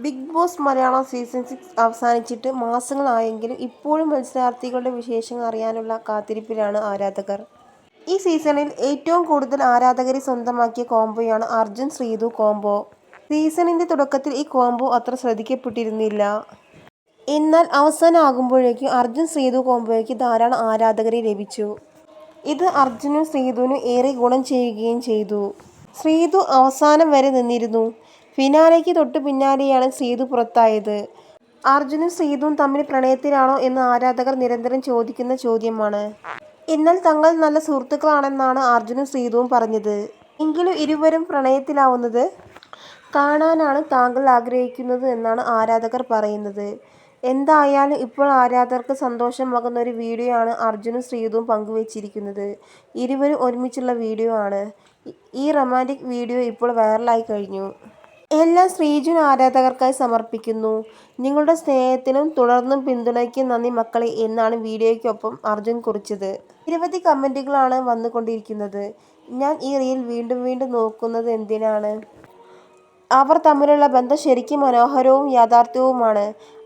Big boss Malayalam season 6 അവസാനിച്ചിട്ട് മാസങ്ങളായെങ്കിലും ഇപ്പോഴും മത്സരാർത്ഥികളുടെ വിശേഷങ്ങൾ അറിയാനുള്ള കാത്തിരിപ്പിലാണ് ആരാധകർ. ഈ സീസണിൽ ഏറ്റവും കൂടുതൽ ആരാധകരെ സ്വന്തമാക്കിയ കോംബോയാണ് അർജുൻ ശ്രീതു കോംബോ. സീസണിന്റെ തുടക്കത്തിൽ ഈ കോംബോ അത്ര ശ്രദ്ധിക്കപ്പെട്ടിരുന്നില്ല. എന്നാൽ അവസാനം ആകുമ്പോഴേക്കും അർജുൻ ശ്രീതു കോംബോയ്ക്ക് ധാരാളം ആരാധകരെ ലഭിച്ചു. ഇത് അർജുനും ശ്രീതുവിനും ഏറെ ഗുണം ചെയ്യുകയും ചെയ്തു. ശ്രീതു അവസാനം വരെ നിന്നിരുന്നു. ഫിനാലെയ്ക്ക് തൊട്ടു പിന്നാലെയാണ് ശ്രീതു പുറത്തായത്. അർജുനും ശ്രീതുവും തമ്മിൽ പ്രണയത്തിലാണോ എന്ന് ആരാധകർ നിരന്തരം ചോദിക്കുന്ന ചോദ്യമാണ്. എന്നാൽ തങ്ങൾ നല്ല സുഹൃത്തുക്കളാണെന്നാണ് അർജുനും ശ്രീതുവും പറഞ്ഞത്. എങ്കിലും ഇരുവരും പ്രണയത്തിലാവുന്നത് കാണാനാണ് താങ്കൾ ആഗ്രഹിക്കുന്നത് എന്നാണ് ആരാധകർ പറയുന്നത്. എന്തായാലും ഇപ്പോൾ ആരാധകർക്ക് സന്തോഷമാകുന്ന ഒരു വീഡിയോ ആണ് അർജുനും ശ്രീതുവും പങ്കുവച്ചിരിക്കുന്നത്. ഇരുവരും ഒരുമിച്ചുള്ള വീഡിയോ ആണ്. ഈ റൊമാൻറ്റിക് വീഡിയോ ഇപ്പോൾ വൈറലായി കഴിഞ്ഞു. എല്ലാം ശ്രീജുൻ ആരാധകർക്കായി സമർപ്പിക്കുന്നു. നിങ്ങളുടെ സ്നേഹത്തിനും തുടർന്നും പിന്തുണയ്ക്കും നന്ദി മക്കളെ എന്നാണ് വീഡിയോയ്ക്കൊപ്പം അർജുൻ കുറിച്ചത്. നിരവധി കമന്റുകളാണ് വന്നുകൊണ്ടിരിക്കുന്നത്. ഞാൻ ഈ റീൽ വീണ്ടും വീണ്ടും നോക്കുന്നത് എന്തിനാണ്? അവർ തമ്മിലുള്ള ബന്ധം ശരിക്കും മനോഹരവും യാഥാർത്ഥ്യവുമാണ്.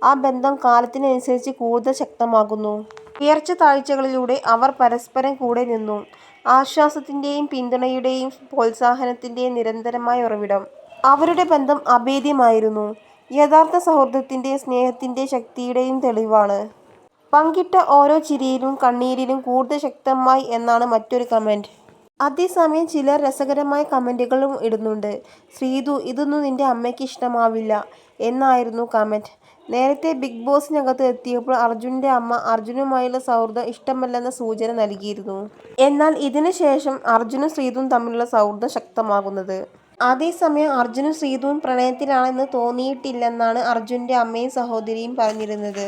ആ ബന്ധം കാലത്തിനനുസരിച്ച് കൂടുതൽ ശക്തമാകുന്നു. ഉയർച്ച താഴ്ചകളിലൂടെ അവർ പരസ്പരം കൂടെ നിന്നു. ആശ്വാസത്തിന്റെയും പിന്തുണയുടെയും പ്രോത്സാഹനത്തിന്റെയും നിരന്തരമായ ഉറവിടം. അവരുടെ ബന്ധം അഭേദ്യമായിരുന്നു. യഥാർത്ഥ സൗഹൃദത്തിന്റെയും സ്നേഹത്തിന്റെയും ശക്തിയുടെയും തെളിവാണ്. പങ്കിട്ട ഓരോ ചിരിയിലും കണ്ണീരിലും കൂടുതൽ ശക്തമായി എന്നാണ് മറ്റൊരു കമന്റ്. അതേസമയം ചിലർ രസകരമായ കമന്റുകളും ഇടുന്നുണ്ട്. ശ്രീതു, ഇതൊന്നും നിന്റെ അമ്മയ്ക്ക് ഇഷ്ടമാവില്ല എന്നായിരുന്നു കമന്റ്. നേരത്തെ ബിഗ് ബോസിനകത്ത് എത്തിയപ്പോൾ അർജുന്റെ അമ്മ അർജുനുമായുള്ള സൗഹൃദം ഇഷ്ടമല്ലെന്ന സൂചന നൽകിയിരുന്നു. എന്നാൽ ഇതിനു ശേഷം അർജുനും ശ്രീതുവും തമ്മിലുള്ള സൗഹൃദം ശക്തമാകുന്നത്. അതേസമയം അർജുനും ശ്രീതുവും പ്രണയത്തിലാണെന്ന് തോന്നിയിട്ടില്ലെന്നാണ് അർജുന്റെ അമ്മയും സഹോദരിയും പറഞ്ഞിരുന്നത്.